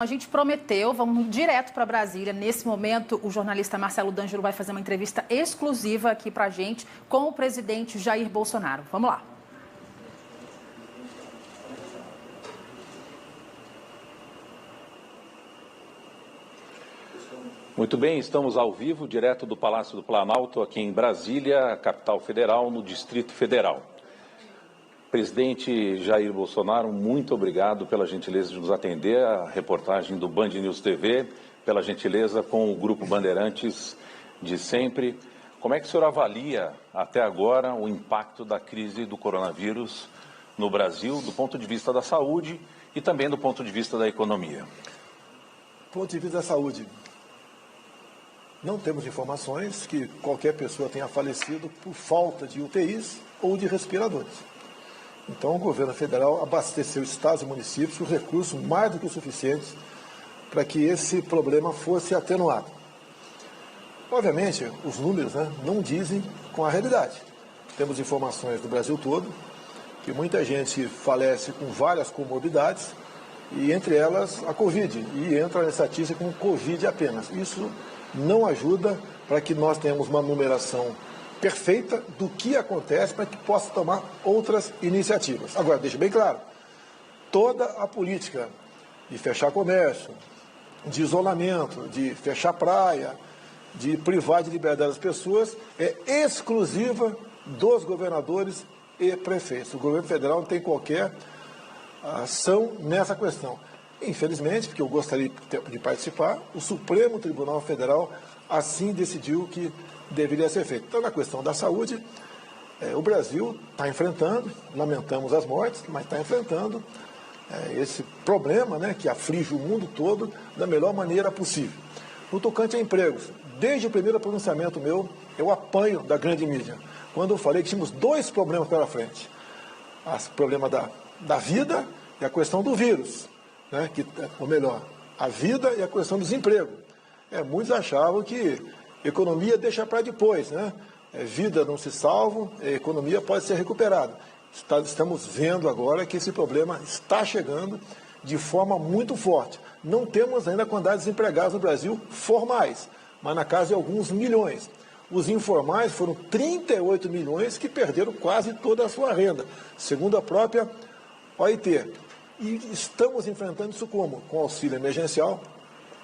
A gente prometeu, vamos direto para Brasília. Nesse momento, o jornalista Marcelo D'Angelo vai fazer uma entrevista exclusiva aqui para a gente com o presidente Jair Bolsonaro. Vamos lá. Muito bem, estamos ao vivo, direto do Palácio do Planalto, aqui em Brasília, capital federal, no Distrito Federal. Presidente Jair Bolsonaro, muito obrigado pela gentileza de nos atender, a reportagem do Band News TV, pela gentileza com o Grupo Bandeirantes de sempre. Como é que o senhor avalia, até agora, o impacto da crise do coronavírus no Brasil, do ponto de vista da saúde e também do ponto de vista da economia? Do ponto de vista da saúde, não temos informações que qualquer pessoa tenha falecido por falta de UTIs ou de respiradores. Então, o governo federal abasteceu estados e municípios com recursos mais do que suficientes para que esse problema fosse atenuado. Obviamente, os números não dizem com a realidade. Temos informações do Brasil todo que muita gente falece com várias comorbidades e, entre elas, a Covid. E entra nessa estatística com Covid apenas. Isso não ajuda para que nós tenhamos uma numeração perfeita do que acontece para que possa tomar outras iniciativas. Agora, deixa bem claro, toda a política de fechar comércio, de isolamento, de fechar praia, de privar de liberdade as pessoas, é exclusiva dos governadores e prefeitos. O governo federal não tem qualquer ação nessa questão. Infelizmente, porque eu gostaria de participar, o Supremo Tribunal Federal assim decidiu que deveria ser feito. Então, na questão da saúde, o Brasil está enfrentando, lamentamos as mortes, mas está enfrentando esse problema que aflige o mundo todo da melhor maneira possível. No tocante a empregos, desde o primeiro pronunciamento meu, eu apanho da grande mídia, quando eu falei que tínhamos dois problemas pela frente. O problema da vida e a questão do vírus, ou melhor, a vida e a questão do desemprego. Muitos achavam que economia deixa para depois, vida não se salva, a economia pode ser recuperada. Estamos vendo agora que esse problema está chegando de forma muito forte. Não temos ainda a quantidade de desempregados no Brasil formais, mas na casa de alguns milhões. Os informais foram 38 milhões que perderam quase toda a sua renda, segundo a própria OIT. E estamos enfrentando isso como? Com auxílio emergencial,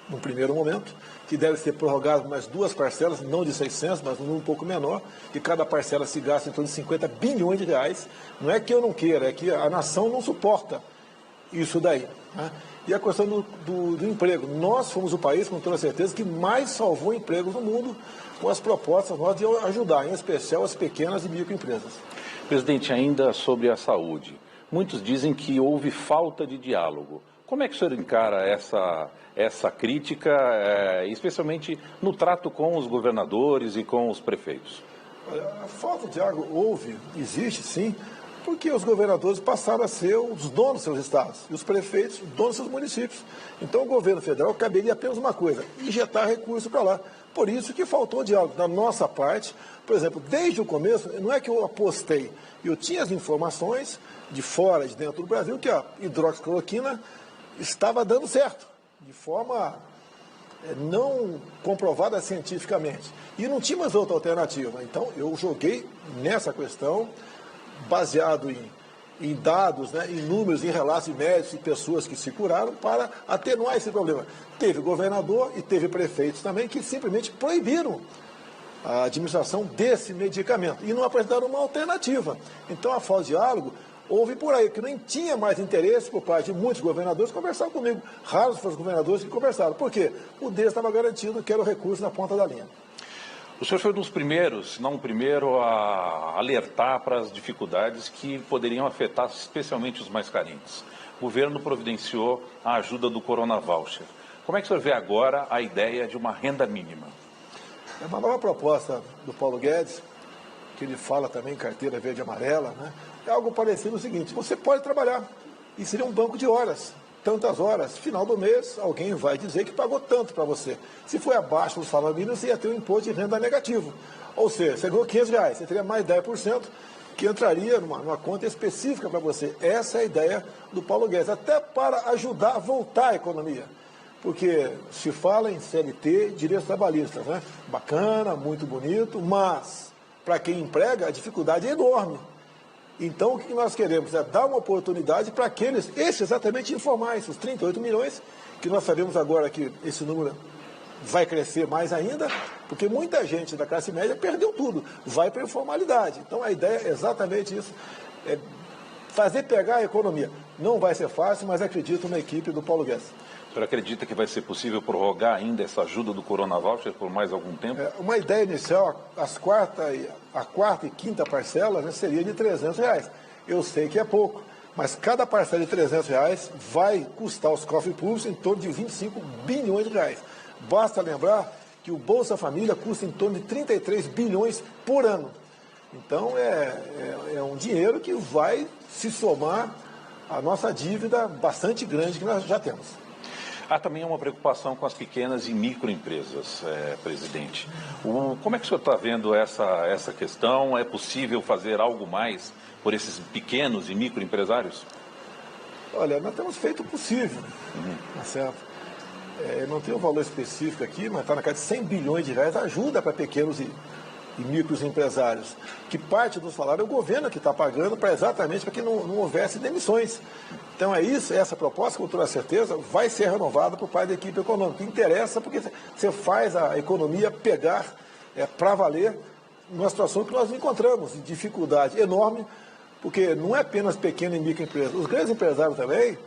no primeiro momento, que deve ser prorrogado mais duas parcelas, não de 600, mas um número um pouco menor, que cada parcela se gasta em torno de 50 bilhões de reais. Não é que eu não queira, é que a nação não suporta isso daí. E a questão do emprego. Nós fomos o país, com toda certeza, que mais salvou empregos no mundo com as propostas nós de ajudar, em especial as pequenas e microempresas. Presidente, ainda sobre a saúde. Muitos dizem que houve falta de diálogo. Como é que o senhor encara essa crítica, especialmente no trato com os governadores e com os prefeitos? A falta de diálogo existe sim, porque os governadores passaram a ser os donos dos seus estados e os prefeitos os donos dos seus municípios. Então o governo federal caberia apenas uma coisa, injetar recursos para lá. Por isso que faltou diálogo. Da nossa parte, por exemplo, desde o começo, não é que eu apostei, eu tinha as informações de fora e de dentro do Brasil que a hidroxicloroquina estava dando certo, de forma não comprovada cientificamente. E não tinha mais outra alternativa. Então, eu joguei nessa questão, baseado em dados, em números, em relatos de médicos e pessoas que se curaram, para atenuar esse problema. Teve governador e teve prefeitos também que simplesmente proibiram a administração desse medicamento e não apresentaram uma alternativa. Então, a falta de diálogo houve por aí, que nem tinha mais interesse por parte de muitos governadores conversar comigo. Raros foram os governadores que conversaram. Por quê? O deles estava garantido que era o recurso na ponta da linha. O senhor foi um dos primeiros, se não o primeiro, a alertar para as dificuldades que poderiam afetar especialmente os mais carentes. O governo providenciou a ajuda do Corona Voucher. Como é que o senhor vê agora a ideia de uma renda mínima? É uma nova proposta do Paulo Guedes, que ele fala também em carteira verde e amarela, É algo parecido o seguinte: você pode trabalhar e seria um banco de horas, tantas horas, final do mês alguém vai dizer que pagou tanto para você. Se foi abaixo do salário mínimo, você ia ter um imposto de renda negativo. Ou seja, você ganhou R$500, você teria mais 10% que entraria numa conta específica para você. Essa é a ideia do Paulo Guedes, até para ajudar a voltar a economia. porque se fala em CLT, direitos trabalhistas, né? Bacana, muito bonito, mas para quem emprega a dificuldade é enorme. Então o que nós queremos é dar uma oportunidade para aqueles, esses exatamente informais, os 38 milhões, que nós sabemos agora que esse número vai crescer mais ainda, porque muita gente da classe média perdeu tudo, vai para a informalidade. Então a ideia é exatamente isso, é fazer pegar a economia. Não vai ser fácil, mas acredito na equipe do Paulo Guedes. O senhor acredita que vai ser possível prorrogar ainda essa ajuda do Corona Voucher por mais algum tempo? Uma ideia inicial, a quarta e quinta parcela, né, seria de R$300. Eu sei que é pouco, mas cada parcela de R$300 vai custar aos cofres públicos em torno de 25 bilhões de reais. Basta lembrar que o Bolsa Família custa em torno de 33 bilhões por ano. Então é um dinheiro que vai se somar à nossa dívida bastante grande que nós já temos. Há também uma preocupação com as pequenas e microempresas, presidente. Como é que o senhor está vendo essa questão? É possível fazer algo mais por esses pequenos e microempresários? Olha, nós temos feito o possível, tá certo? Não tem um valor específico aqui, mas está na casa de 100 bilhões de reais, ajuda para pequenos e micros empresários, que parte do salário é o governo que está pagando exatamente para que não houvesse demissões. Então é isso, essa proposta, com toda certeza, vai ser renovada por parte da equipe econômica. Interessa porque você faz a economia pegar para valer numa situação que nós encontramos, de dificuldade enorme, porque não é apenas pequena e microempresa. Os grandes empresários também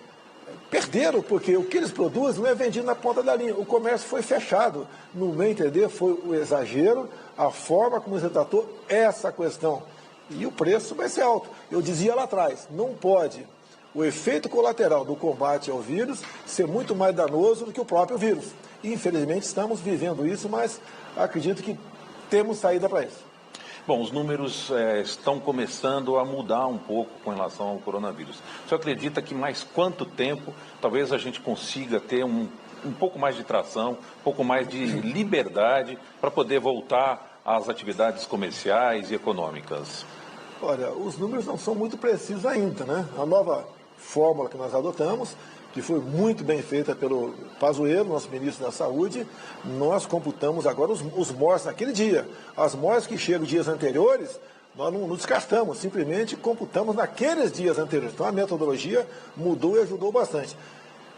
perderam, porque o que eles produzem não é vendido na ponta da linha. O comércio foi fechado. No meu entender, foi o exagero, a forma como você tratou essa questão. E o preço vai ser alto. Eu dizia lá atrás, não pode o efeito colateral do combate ao vírus ser muito mais danoso do que o próprio vírus. E, infelizmente, estamos vivendo isso, mas acredito que temos saída para isso. Bom, os números estão começando a mudar um pouco com relação ao coronavírus. O senhor acredita que mais quanto tempo talvez a gente consiga ter um pouco mais de tração, um pouco mais de liberdade para poder voltar às atividades comerciais e econômicas? Olha, os números não são muito precisos ainda, né? A nova fórmula que nós adotamos, que foi muito bem feita pelo Pazuello, nosso ministro da Saúde, nós computamos agora os mortos naquele dia. As mortes que chegam dias anteriores, nós não descartamos, simplesmente computamos naqueles dias anteriores. Então a metodologia mudou e ajudou bastante.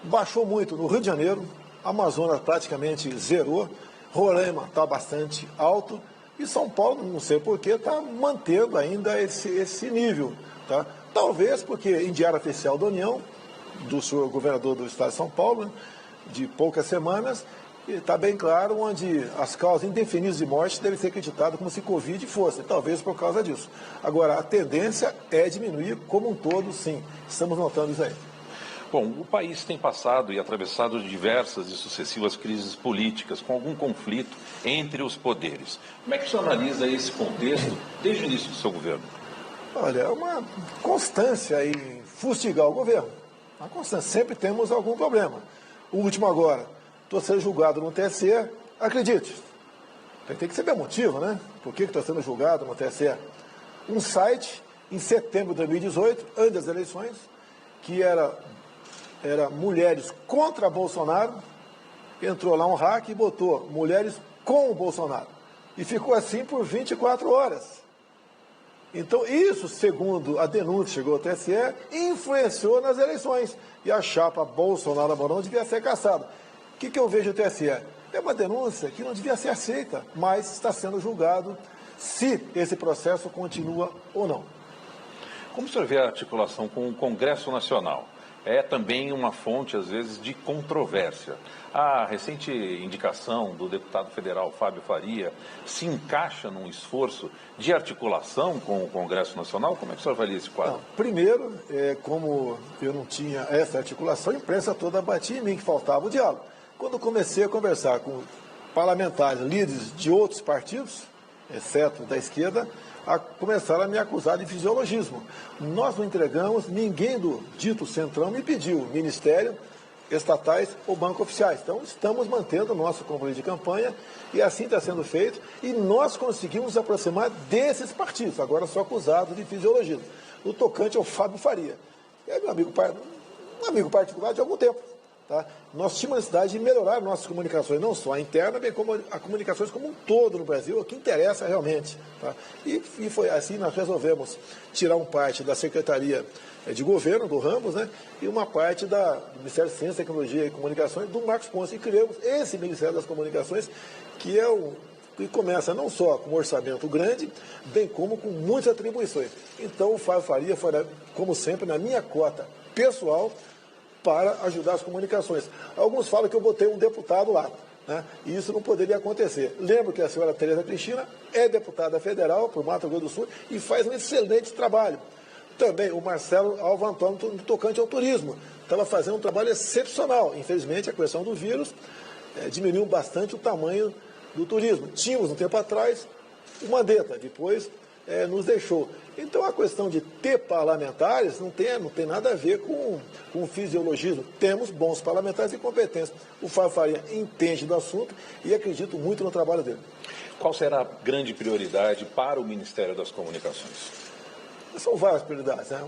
Baixou muito no Rio de Janeiro, Amazonas praticamente zerou, Roraima está bastante alto, e São Paulo, não sei porquê, está mantendo ainda esse nível. Tá? Talvez porque em diário oficial da União, do senhor governador do estado de São Paulo, né, de poucas semanas, está bem claro onde as causas indefinidas de morte devem ser acreditadas como se Covid fosse, talvez por causa disso. Agora, a tendência é diminuir como um todo, sim. Estamos notando isso aí. Bom, o país tem passado e atravessado diversas e sucessivas crises políticas, com algum conflito entre os poderes. Como é que o senhor analisa esse contexto desde o início do seu governo? Olha, é uma constância em fustigar o governo. Uma constância. Sempre temos algum problema. O último agora, estou sendo julgado no TSE, acredite, tem que saber o motivo, né? Por que estou sendo julgado no TSE? Um site, em setembro de 2018, antes das eleições, que era mulheres contra Bolsonaro, entrou lá um hack e botou mulheres com o Bolsonaro. E ficou assim por 24 horas. Então, isso, segundo a denúncia que chegou ao TSE, influenciou nas eleições. E a chapa Bolsonaro-Mourão devia ser caçada. O que eu vejo no TSE? É uma denúncia que não devia ser aceita, mas está sendo julgado se esse processo continua ou não. Como o senhor vê a articulação com o Congresso Nacional? É também uma fonte, às vezes, de controvérsia. A recente indicação do deputado federal Fábio Faria se encaixa num esforço de articulação com o Congresso Nacional? Como é que o senhor avalia esse quadro? Não, primeiro, como eu não tinha essa articulação, a imprensa toda batia em mim que faltava o diálogo. Quando comecei a conversar com parlamentares, líderes de outros partidos, exceto da esquerda, começaram a me acusar de fisiologismo. Nós não entregamos, ninguém do dito Centrão me pediu, Ministério, estatais ou banco oficiais. Então, estamos mantendo o nosso compromisso de campanha e assim está sendo feito. E nós conseguimos nos aproximar desses partidos, agora só acusados de fisiologismo. O tocante ao Fábio Faria. É meu amigo particular de algum tempo. Tá? Nós tínhamos a necessidade de melhorar nossas comunicações, não só a interna, bem como as comunicações como um todo no Brasil, o que interessa realmente. Tá? E foi assim, nós resolvemos tirar uma parte da Secretaria de Governo, do Ramos, né? E uma parte do Ministério de Ciência, Tecnologia e Comunicações, do Marcos Ponce. E criamos esse Ministério das Comunicações, que começa não só com um orçamento grande, bem como com muitas atribuições. Então, o Fábio Faria foi, como sempre, na minha cota pessoal, para ajudar as comunicações. Alguns falam que eu botei um deputado lá, né? E isso não poderia acontecer. Lembro que a senhora Tereza Cristina é deputada federal por Mato Grosso do Sul e faz um excelente trabalho. Também o Marcelo Alva Antônio, no tocante ao turismo, estava fazendo um trabalho excepcional. Infelizmente, a questão do vírus diminuiu bastante o tamanho do turismo. Tínhamos, um tempo atrás, o Mandetta, depois nos deixou. Então, a questão de ter parlamentares não tem nada a ver com fisiologismo. Temos bons parlamentares e competentes. O Fábio Faria entende do assunto e acredito muito no trabalho dele. Qual será a grande prioridade para o Ministério das Comunicações? São várias prioridades, né?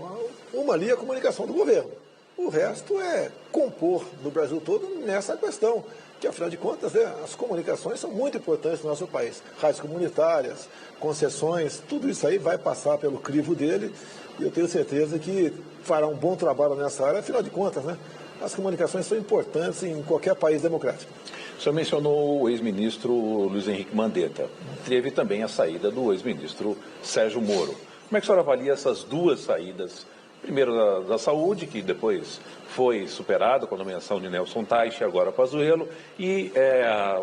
Uma ali é a comunicação do governo. O resto é compor no Brasil todo nessa questão, que afinal de contas, as comunicações são muito importantes no nosso país. Rádios comunitárias, concessões, tudo isso aí vai passar pelo crivo dele e eu tenho certeza que fará um bom trabalho nessa área. Afinal de contas, né? As comunicações são importantes em qualquer país democrático. O senhor mencionou o ex-ministro Luiz Henrique Mandetta. Teve também a saída do ex-ministro Sérgio Moro. Como é que o senhor avalia essas duas saídas? Primeiro da saúde, que depois foi superado com a nomeação de Nelson Teich, agora Pazuello, e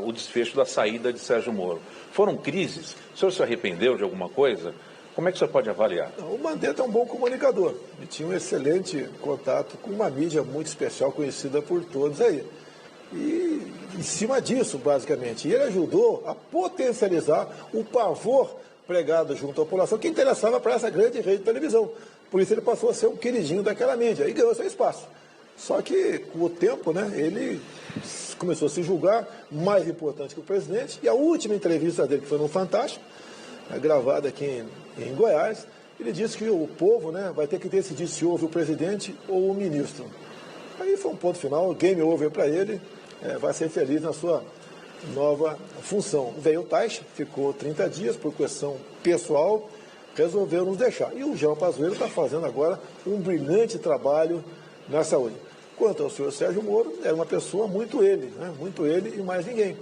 o desfecho da saída de Sérgio Moro. Foram crises? O senhor se arrependeu de alguma coisa? Como é que o senhor pode avaliar? O Mandetta é um bom comunicador. Ele tinha um excelente contato com uma mídia muito especial, conhecida por todos aí. E em cima disso, basicamente, ele ajudou a potencializar o pavor pregado junto à população que interessava para essa grande rede de televisão. Por isso ele passou a ser um queridinho daquela mídia e ganhou seu espaço. Só que, com o tempo, né, ele começou a se julgar mais importante que o presidente. E a última entrevista dele, que foi no Fantástico, gravada aqui em Goiás, ele disse que o povo, né, vai ter que decidir se houve o presidente ou o ministro. Aí foi um ponto final, game over para ele, vai ser feliz na sua nova função. Veio o Teich, ficou 30 dias por questão pessoal, resolveu nos deixar. E o Jean Pazuello está fazendo agora um brilhante trabalho na saúde. Quanto ao senhor Sérgio Moro, era uma pessoa muito ele, né? Muito ele e mais ninguém.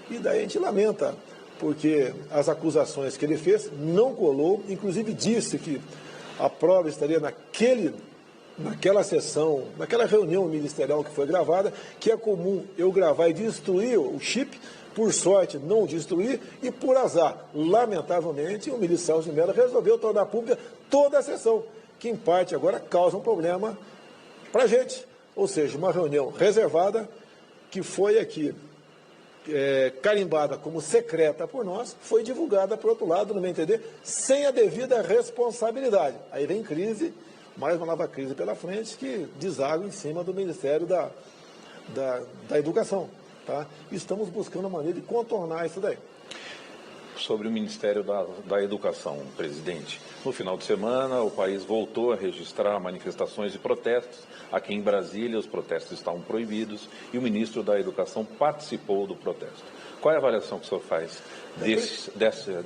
E daí a gente lamenta, porque as acusações que ele fez não colou, inclusive disse que a prova estaria naquela sessão, naquela reunião ministerial que foi gravada, que é comum eu gravar e destruir o chip, por sorte não destruir, e por azar, lamentavelmente, o ministro Celso de Mello resolveu tornar pública toda a sessão, que em parte agora causa um problema para a gente. Ou seja, uma reunião reservada, que foi aqui carimbada como secreta por nós, foi divulgada, por outro lado, no meu entender, sem a devida responsabilidade. Aí vem crise, mais uma nova crise pela frente, que deságua em cima do Ministério da Educação. Tá? Estamos buscando uma maneira de contornar isso daí. Sobre o Ministério da Educação, presidente, no final de semana o país voltou a registrar manifestações e protestos. Aqui em Brasília os protestos estavam proibidos e o ministro da Educação participou do protesto. Qual é a avaliação que o senhor faz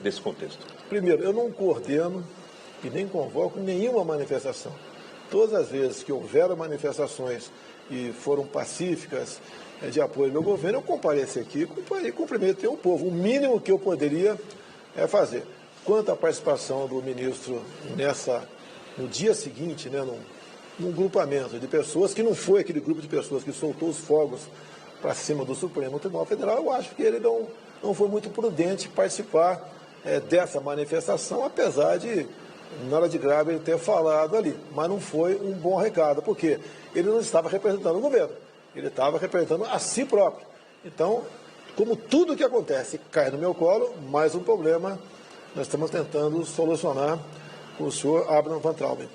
desse contexto? Primeiro, eu não coordeno e nem convoco nenhuma manifestação. Todas as vezes que houveram manifestações e foram pacíficas de apoio ao meu governo, eu compareci aqui e cumprimentei o povo. O mínimo que eu poderia fazer. Quanto à participação do ministro no dia seguinte, né, num grupamento de pessoas, que não foi aquele grupo de pessoas que soltou os fogos para cima do Supremo Tribunal Federal, eu acho que ele não foi muito prudente participar dessa manifestação, apesar de, na hora de grave, ele ter falado ali. Mas não foi um bom recado, porque ele não estava representando o governo. Ele estava representando a si próprio. Então, como tudo que acontece cai no meu colo, mais um problema nós estamos tentando solucionar com o senhor Abraham Van Trauben.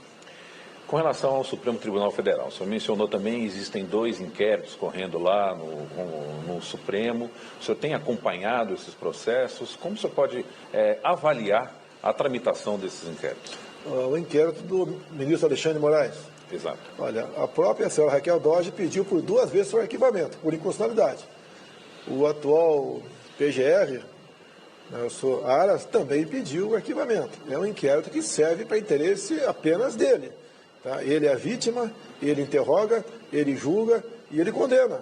Com relação ao Supremo Tribunal Federal, o senhor mencionou também, existem 2 inquéritos correndo lá no Supremo. O senhor tem acompanhado esses processos? Como o senhor pode avaliar a tramitação desses inquéritos? O inquérito do ministro Alexandre de Moraes, Exato. Olha, a própria senhora Raquel Dodge pediu por 2 vezes seu arquivamento, por inconstitucionalidade. O atual PGR, o Aras, também pediu o arquivamento. É um inquérito que serve para interesse apenas dele. Tá? Ele é a vítima, ele interroga, ele julga e ele condena.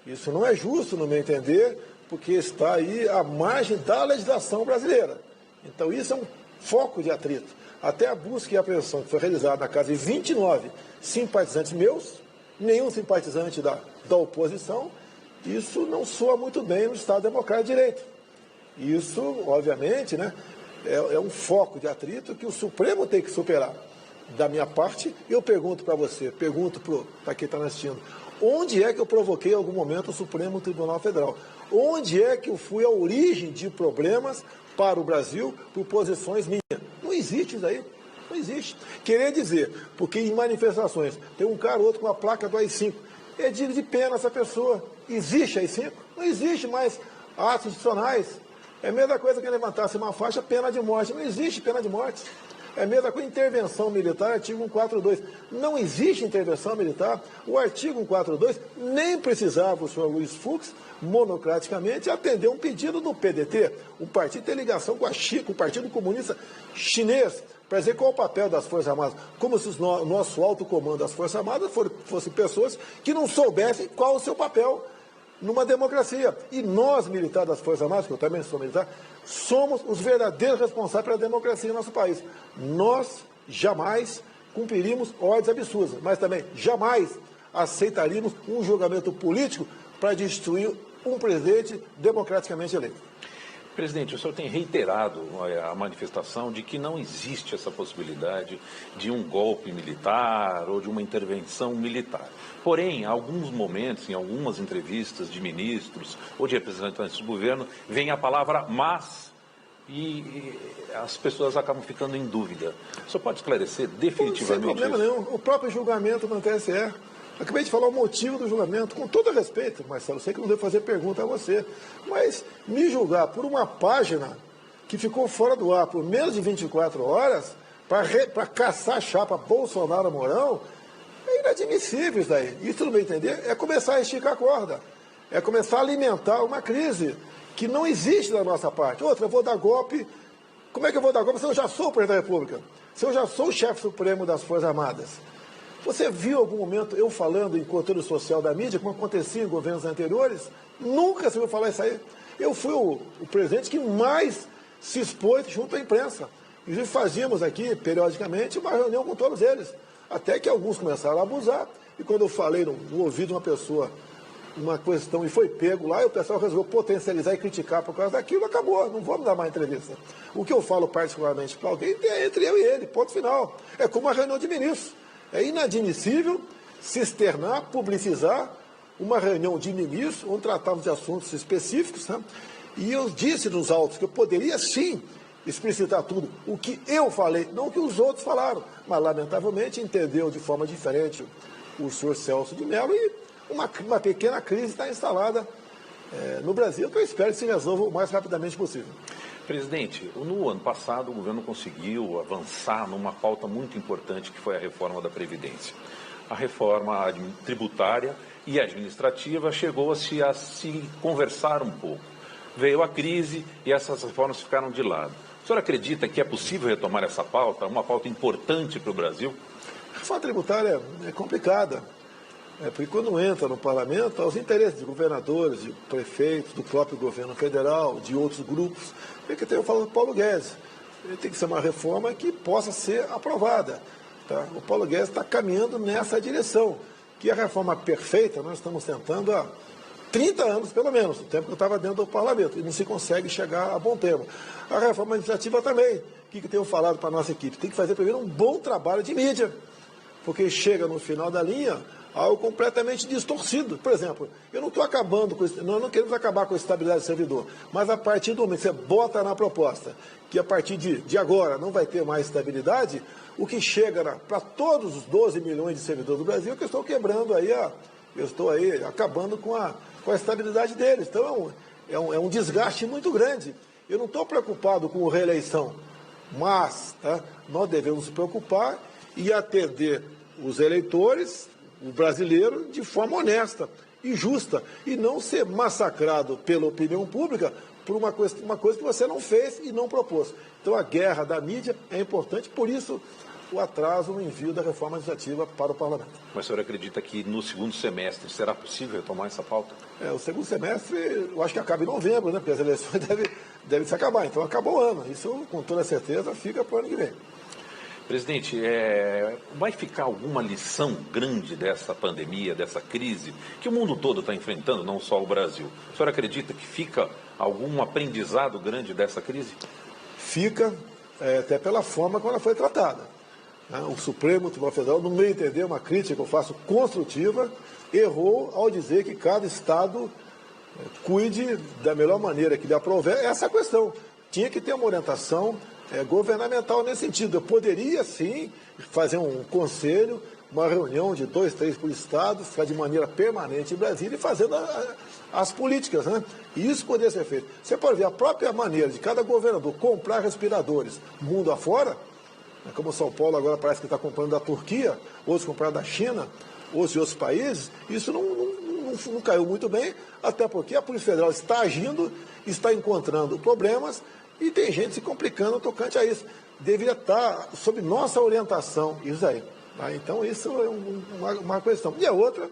Isso não é justo, no meu entender, porque está aí à margem da legislação brasileira. Então isso é um foco de atrito. Até a busca e apreensão que foi realizada na casa de 29 simpatizantes meus, nenhum simpatizante da oposição, isso não soa muito bem no Estado Democrático de Direito. Isso, obviamente, né, é um foco de atrito que o Supremo tem que superar. Da minha parte, eu pergunto para você, pergunto para quem está assistindo, onde é que eu provoquei em algum momento o Supremo Tribunal Federal? Onde é que eu fui a origem de problemas para o Brasil por posições minhas? Não existe isso aí. Não existe. Querer dizer, porque em manifestações tem um cara ou outro com a placa do AI-5, é digno de pena essa pessoa. Existe AI-5? Não existe mais atos institucionais. É a mesma coisa que levantasse uma faixa, pena de morte. Não existe pena de morte. É a mesma coisa, intervenção militar, artigo 142. Não existe intervenção militar. O artigo 142 nem precisava o senhor Luiz Fux, monocraticamente, atender um pedido do PDT. O partido tem ligação com o Partido Comunista Chinês, para dizer qual o papel das Forças Armadas. Como se o nosso alto comando das Forças Armadas fossem pessoas que não soubessem qual o seu papel numa democracia. E nós, militares das Forças Armadas, que eu também sou militar, somos os verdadeiros responsáveis pela democracia no nosso país. Nós jamais cumpriríamos ordens absurdas, mas também jamais aceitaríamos um julgamento político para destruir um presidente democraticamente eleito. Presidente, o senhor tem reiterado a manifestação de que não existe essa possibilidade de um golpe militar ou de uma intervenção militar. Porém, em alguns momentos, em algumas entrevistas de ministros ou de representantes do governo, vem a palavra mas e as pessoas acabam ficando em dúvida. O senhor pode esclarecer definitivamente isso? Sem problema nenhum. O próprio julgamento no TSE. Acabei de falar o motivo do julgamento, com todo respeito, Marcelo, eu sei que não devo fazer pergunta a você, mas me julgar por uma página que ficou fora do ar por menos de 24 horas para caçar a chapa Bolsonaro-Mourão, é inadmissível isso daí. Isso, no meu entender, é começar a esticar a corda, é começar a alimentar uma crise que não existe da nossa parte. Outra, eu vou dar golpe. Como é que eu vou dar golpe se eu já sou o presidente da República? Se eu já sou o chefe supremo das Forças Armadas? Você viu algum momento eu falando em conteúdo social da mídia, como acontecia em governos anteriores? Nunca se ouviu falar isso aí. Eu fui o presidente que mais se expôs junto à imprensa. Inclusive fazíamos aqui, periodicamente, uma reunião com todos eles. Até que alguns começaram a abusar. E quando eu falei no ouvido de uma pessoa uma questão e foi pego lá, e o pessoal resolveu potencializar e criticar por causa daquilo, acabou, não vamos dar mais entrevista. O que eu falo particularmente para alguém é entre eu e ele, ponto final. É como uma reunião de ministros. É inadmissível se externar, publicizar uma reunião de ministros, onde tratávamos de assuntos específicos, né? E eu disse nos autos que eu poderia sim explicitar tudo, o que eu falei, não o que os outros falaram, mas lamentavelmente entendeu de forma diferente o senhor Celso de Mello e uma pequena crise está instalada no Brasil, que eu espero que se resolva o mais rapidamente possível. Presidente, no ano passado o governo conseguiu avançar numa pauta muito importante que foi a reforma da Previdência. A reforma tributária e administrativa chegou a se conversar um pouco. Veio a crise e essas reformas ficaram de lado. O senhor acredita que é possível retomar essa pauta, uma pauta importante para o Brasil? A reforma tributária é complicada, porque quando entra no parlamento, os interesses de governadores, de prefeitos, do próprio governo federal, de outros grupos, é que eu falo do Paulo Guedes. Ele tem que ser uma reforma que possa ser aprovada. Tá? O Paulo Guedes está caminhando nessa direção, que a reforma perfeita nós estamos tentando há 30 anos, pelo menos, o tempo que eu estava dentro do parlamento, e não se consegue chegar a bom termo. A reforma administrativa também, o que eu tenho falado para a nossa equipe? Tem que fazer primeiro um bom trabalho de mídia, porque chega no final da linha algo completamente distorcido. Por exemplo, eu não estou acabando com isso, nós não queremos acabar com a estabilidade do servidor, mas a partir do momento que você bota na proposta que a partir de agora não vai ter mais estabilidade, o que chega para todos os 12 milhões de servidores do Brasil, que eu estou quebrando aí, eu estou aí acabando com a estabilidade deles. Então é um desgaste muito grande. Eu não estou preocupado com reeleição, mas nós devemos nos preocupar e atender os eleitores, o brasileiro, de forma honesta e justa, e não ser massacrado pela opinião pública por uma coisa que você não fez e não propôs. Então a guerra da mídia é importante, por isso o atraso no envio da reforma legislativa para o Parlamento. Mas o senhor acredita que no segundo semestre será possível retomar essa pauta? O segundo semestre, eu acho que acaba em novembro, né? Porque as eleições devem se acabar. Então acabou o ano. Isso, com toda certeza, fica para o ano que vem. Presidente, vai ficar alguma lição grande dessa pandemia, dessa crise, que o mundo todo está enfrentando, não só o Brasil? O senhor acredita que fica algum aprendizado grande dessa crise? Fica, até pela forma como ela foi tratada. O Supremo Tribunal Federal, no meu entender, uma crítica que eu faço construtiva, errou ao dizer que cada Estado cuide da melhor maneira que lhe aprouver essa questão. Tinha que ter uma orientação governamental nesse sentido. Eu poderia, sim, fazer um conselho, uma reunião de 2, 3 por Estado, ficar de maneira permanente em Brasília e fazendo as políticas, né? E isso poderia ser feito. Você pode ver a própria maneira de cada governador comprar respiradores mundo afora, como São Paulo agora parece que está comprando da Turquia, outros compraram da China, outros de outros países, isso não caiu muito bem, até porque a Polícia Federal está agindo, está encontrando problemas e tem gente se complicando tocante a isso. Deveria estar sob nossa orientação isso aí. Tá? Então isso é uma questão. E a outra,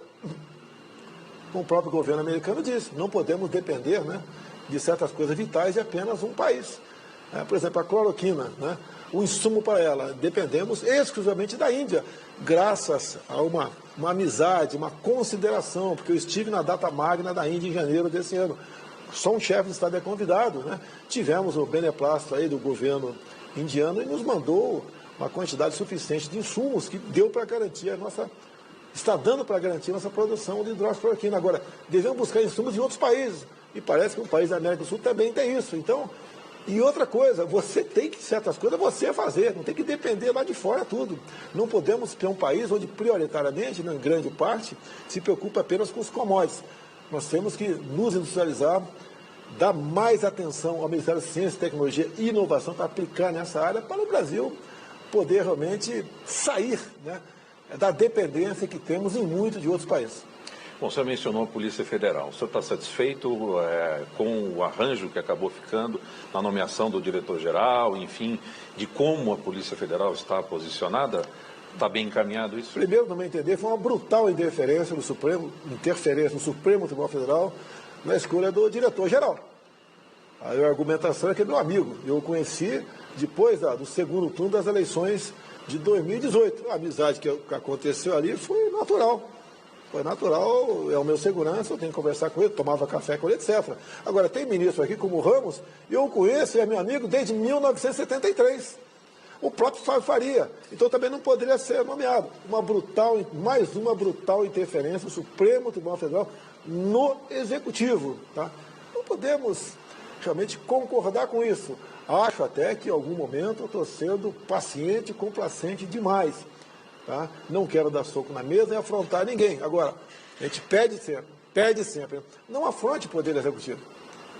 como o próprio governo americano disse, não podemos depender, né, de certas coisas vitais de apenas um país. Por exemplo, a cloroquina, né? O insumo para ela, dependemos exclusivamente da Índia, graças a uma amizade, uma consideração, porque eu estive na data magna da Índia em janeiro desse ano. Só um chefe de Estado é convidado, né? Tivemos o beneplácito aí do governo indiano e nos mandou uma quantidade suficiente de insumos que deu para garantir está dando para garantir a nossa produção de hidroxicloroquina. Agora, devemos buscar insumos em outros países, e parece que um país da América do Sul também tem isso. Então, e outra coisa, você tem que, certas coisas, você fazer, não tem que depender lá de fora tudo. Não podemos ter um país onde, prioritariamente, em grande parte, se preocupa apenas com os commodities. Nós temos que nos industrializar, dar mais atenção ao Ministério da Ciência, Tecnologia e Inovação para aplicar nessa área, para o Brasil poder realmente sair, né, da dependência que temos em muitos de outros países. Bom, o senhor mencionou a Polícia Federal. O senhor está satisfeito com o arranjo que acabou ficando na nomeação do diretor-geral, enfim, de como a Polícia Federal está posicionada? Está bem encaminhado isso? Primeiro, no meu entender, foi uma brutal interferência no Supremo Tribunal Federal na escolha do diretor-geral. A argumentação é que é meu amigo. Eu o conheci depois do segundo turno das eleições de 2018. A amizade que aconteceu ali foi natural. Foi natural, é o meu segurança, eu tenho que conversar com ele, tomava café com ele, etc. Agora, tem ministro aqui como o Ramos, eu o conheço, é meu amigo desde 1973. O próprio Fábio Faria. Então também não poderia ser nomeado. Mais uma brutal interferência do Supremo Tribunal Federal no Executivo. Tá? Não podemos realmente concordar com isso. Acho até que em algum momento eu estou sendo paciente e complacente demais. Tá? Não quero dar soco na mesa e afrontar ninguém. Agora, a gente pede sempre, não afronte o Poder Executivo.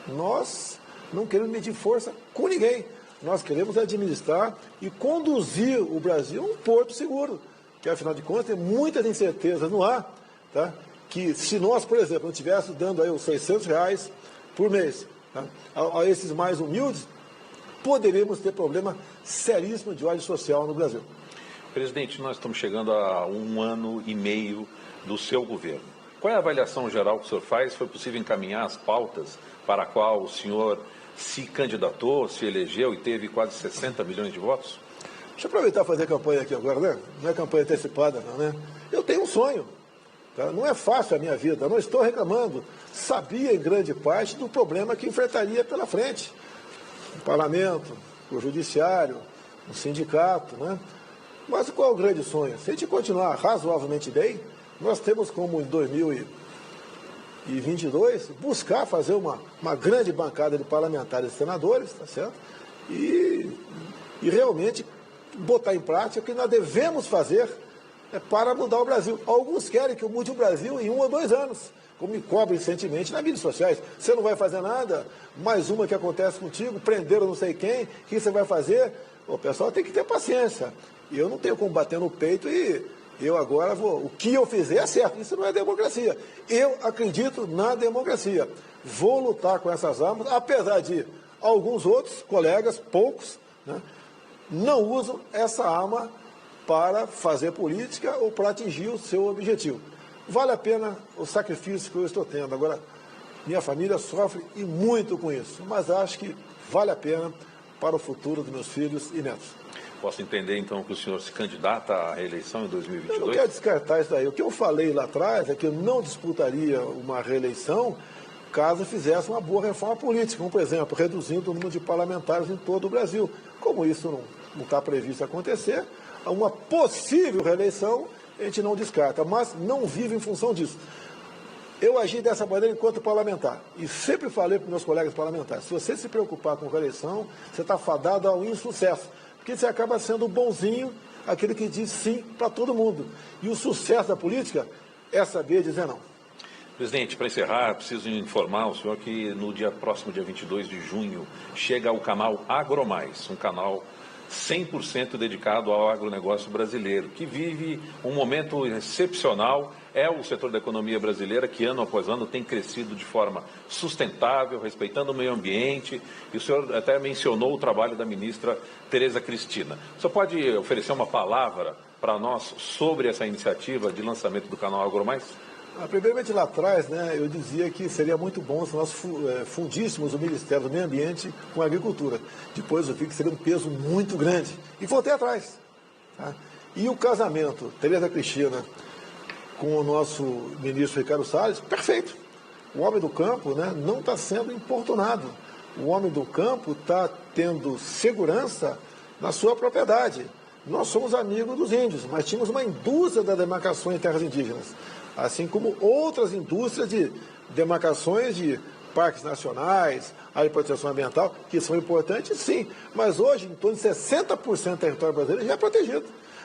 Nós não queremos medir força com ninguém. Nós queremos administrar e conduzir o Brasil a um porto seguro. Que, afinal de contas, tem muitas incertezas no ar. Tá? Que se nós, por exemplo, não estivéssemos dando aí os R$600 por mês, tá? a esses mais humildes, poderíamos ter problema seríssimo de ordem social no Brasil. Presidente, nós estamos chegando a 1 ano e meio do seu governo. Qual é a avaliação geral que o senhor faz? Foi possível encaminhar as pautas para a qual o senhor se candidatou, se elegeu e teve quase 60 milhões de votos? Deixa eu aproveitar e fazer a campanha aqui agora, né? Não é campanha antecipada, não, né? Eu tenho um sonho. Tá? Não é fácil a minha vida, não estou reclamando. Sabia, em grande parte, do problema que enfrentaria pela frente. O parlamento, o judiciário, o sindicato, né? Mas qual é o grande sonho? Se a gente continuar razoavelmente bem, nós temos como em 2022 buscar fazer uma grande bancada de parlamentares e senadores, tá certo? E realmente botar em prática o que nós devemos fazer para mudar o Brasil. Alguns querem que eu mude o Brasil em 1 ou 2 anos, como me cobrem recentemente nas mídias sociais. Você não vai fazer nada, mais uma que acontece contigo, prenderam não sei quem, o que você vai fazer? O pessoal tem que ter paciência. E eu não tenho como bater no peito e Eu agora o que eu fizer é certo. Isso não é democracia. Eu acredito na democracia. Vou lutar com essas armas, apesar de alguns outros colegas, poucos, né, não usam essa arma para fazer política ou para atingir o seu objetivo. Vale a pena o sacrifício que eu estou tendo. Agora, minha família sofre e muito com isso, mas acho que vale a pena para o futuro dos meus filhos e netos. Posso entender, então, que o senhor se candidata à reeleição em 2022? Eu não quero descartar isso daí. O que eu falei lá atrás é que eu não disputaria uma reeleição caso fizesse uma boa reforma política, como, por exemplo, reduzindo o número de parlamentares em todo o Brasil. Como isso não está previsto acontecer, uma possível reeleição a gente não descarta, mas não vive em função disso. Eu agi dessa maneira enquanto parlamentar e sempre falei para meus colegas parlamentares, se você se preocupar com reeleição, você está fadado ao insucesso, porque você acaba sendo o bonzinho, aquele que diz sim para todo mundo. E o sucesso da política é saber dizer não. Presidente, para encerrar, preciso informar o senhor que no próximo dia 22 de junho chega o canal AgroMais, um canal 100% dedicado ao agronegócio brasileiro, que vive um momento excepcional. É o setor da economia brasileira que, ano após ano, tem crescido de forma sustentável, respeitando o meio ambiente. E o senhor até mencionou o trabalho da ministra Tereza Cristina. O senhor pode oferecer uma palavra para nós sobre essa iniciativa de lançamento do canal AgroMais? Primeiramente, lá atrás, né, eu dizia que seria muito bom se nós fundíssemos o Ministério do Meio Ambiente com a Agricultura. Depois eu vi que seria um peso muito grande. E voltei atrás. Tá? E o casamento, Tereza Cristina com o nosso ministro Ricardo Salles, perfeito. O homem do campo, né, não está sendo importunado. O homem do campo está tendo segurança na sua propriedade. Nós somos amigos dos índios, mas tínhamos uma indústria da demarcação em terras indígenas, assim como outras indústrias de demarcações de parques nacionais, área de proteção ambiental, que são importantes, sim. Mas hoje, em torno de 60% do território brasileiro já é protegido.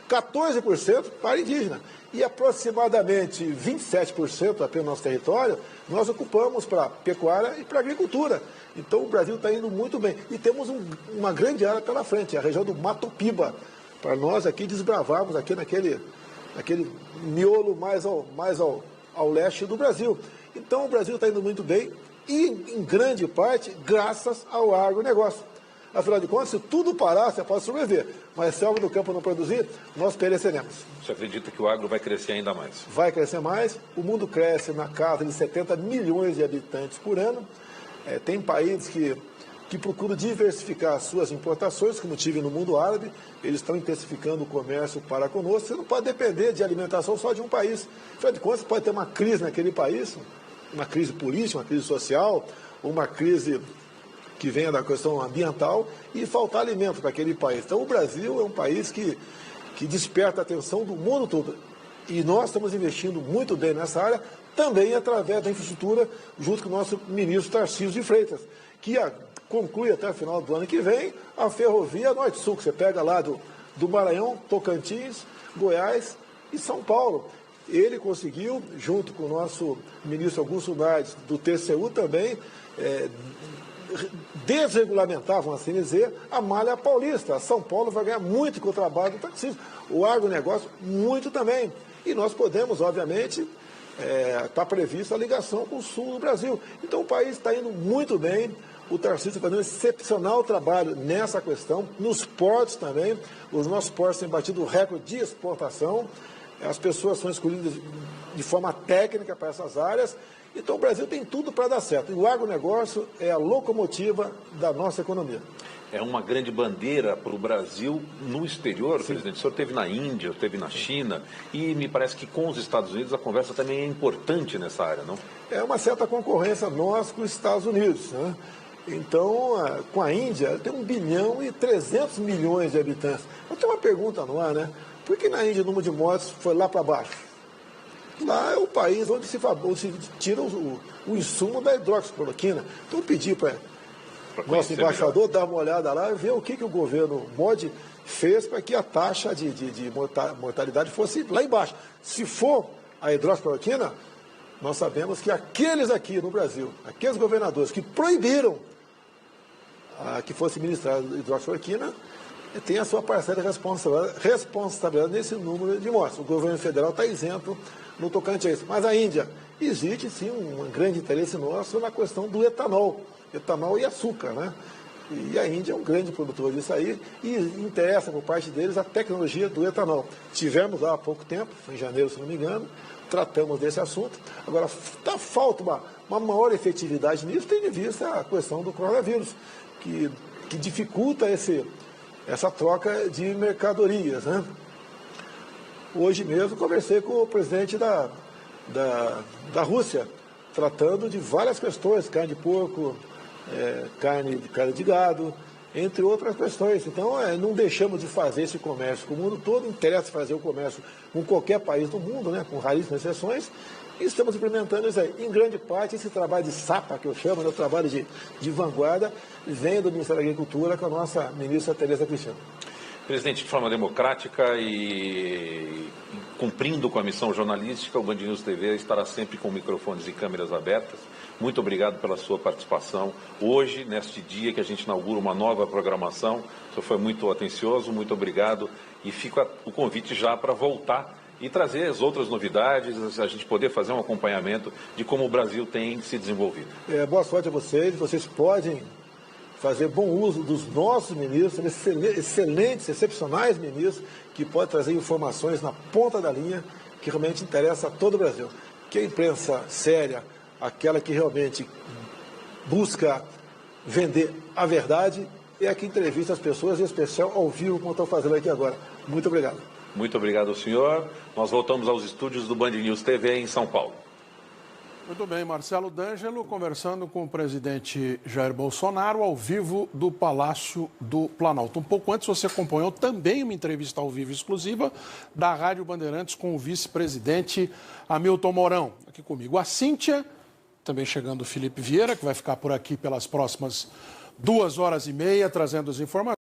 14% para indígena. E aproximadamente 27% apenas do nosso território, nós ocupamos para pecuária e para agricultura. Então o Brasil está indo muito bem. E temos uma grande área pela frente, a região do Mato Piba, para nós aqui desbravarmos aqui naquele miolo mais ao leste do Brasil. Então o Brasil está indo muito bem e, em grande parte, graças ao agronegócio. Afinal de contas, se tudo parar, você pode sobreviver. Mas se algo do campo não produzir, nós pereceremos. Você acredita que o agro vai crescer ainda mais? Vai crescer mais. O mundo cresce na casa de 70 milhões de habitantes por ano. Tem países que procuram diversificar suas importações, como tive no mundo árabe. Eles estão intensificando o comércio para conosco. Você não pode depender de alimentação só de um país. Afinal de contas, pode ter uma crise naquele país, uma crise política, uma crise social, uma crise que venha da questão ambiental e faltar alimento para aquele país. Então o Brasil é um país que desperta a atenção do mundo todo. E nós estamos investindo muito bem nessa área, também através da infraestrutura, junto com o nosso ministro Tarcísio de Freitas, que conclui até o final do ano que vem a ferrovia Norte-Sul, que você pega lá do Maranhão, Tocantins, Goiás e São Paulo. Ele conseguiu, junto com o nosso ministro Augusto Nardes, do TCU também, desregulamentar, vamos assim dizer, a malha paulista. São Paulo vai ganhar muito com o trabalho do taxista. O agronegócio, muito também. E nós podemos, obviamente, está prevista a ligação com o sul do Brasil. Então o país está indo muito bem. O Tarcísio está fazendo um excepcional trabalho nessa questão. Nos portos também. Os nossos portos têm batido o recorde de exportação. As pessoas são escolhidas de forma técnica para essas áreas. Então o Brasil tem tudo para dar certo. E o agronegócio é a locomotiva da nossa economia. É uma grande bandeira para o Brasil no exterior, Sim. presidente. O senhor esteve na Índia, esteve na China, e me parece que com os Estados Unidos a conversa também é importante nessa área, não? É uma certa concorrência nossa com os Estados Unidos, né? Então, com a Índia, tem 1 bilhão e 300 milhões de habitantes. Eu tenho uma pergunta no ar, né? Por que na Índia o número de mortes foi lá para baixo? Lá é o país onde se tira o insumo da hidroxicloroquina. Então eu pedi para o nosso embaixador dar uma olhada lá e ver o que o governo Modi fez para que a taxa de mortalidade fosse lá embaixo. Se for a hidroxicloroquina, nós sabemos que aqueles aqui no Brasil, aqueles governadores que proibiram que fosse ministrada a hidroxicloroquina, tem a sua parcela de responsabilidade nesse número de mortes. O governo federal está isento no tocante a isso. Mas a Índia, existe sim um grande interesse nosso na questão do etanol e açúcar, né? E a Índia é um grande produtor disso aí e interessa por parte deles a tecnologia do etanol. Tivemos lá há pouco tempo, foi em janeiro, se não me engano, tratamos desse assunto. Agora, falta uma maior efetividade nisso, tendo em vista a questão do coronavírus, que dificulta essa troca de mercadorias, né? Hoje mesmo conversei com o presidente da Rússia, tratando de várias questões, carne de porco, carne de gado, entre outras questões. Então, não deixamos de fazer esse comércio com o mundo todo, interessa fazer o comércio com qualquer país do mundo, né, com raríssimas exceções, e estamos implementando isso aí. Em grande parte, esse trabalho de sapa, que eu chamo, o trabalho de vanguarda, vem do Ministério da Agricultura com a nossa ministra Tereza Cristina. Presidente, de forma democrática e cumprindo com a missão jornalística, o Band News TV estará sempre com microfones e câmeras abertas. Muito obrigado pela sua participação hoje, neste dia que a gente inaugura uma nova programação. O senhor foi muito atencioso, muito obrigado. E fica o convite já para voltar e trazer as outras novidades, a gente poder fazer um acompanhamento de como o Brasil tem se desenvolvido. Boa sorte a vocês. Vocês podem fazer bom uso dos nossos ministros, excelentes, excepcionais ministros, que podem trazer informações na ponta da linha que realmente interessa a todo o Brasil. Que a imprensa séria, aquela que realmente busca vender a verdade, é a que entrevista as pessoas, em especial ao vivo, como estou fazendo aqui agora. Muito obrigado. Muito obrigado ao senhor. Nós voltamos aos estúdios do Band News TV em São Paulo. Muito bem, Marcelo D'Angelo conversando com o presidente Jair Bolsonaro ao vivo do Palácio do Planalto. Um pouco antes você acompanhou também uma entrevista ao vivo exclusiva da Rádio Bandeirantes com o vice-presidente Hamilton Mourão. Aqui comigo a Cíntia, também chegando o Felipe Vieira, que vai ficar por aqui pelas próximas 2h30 trazendo as informações.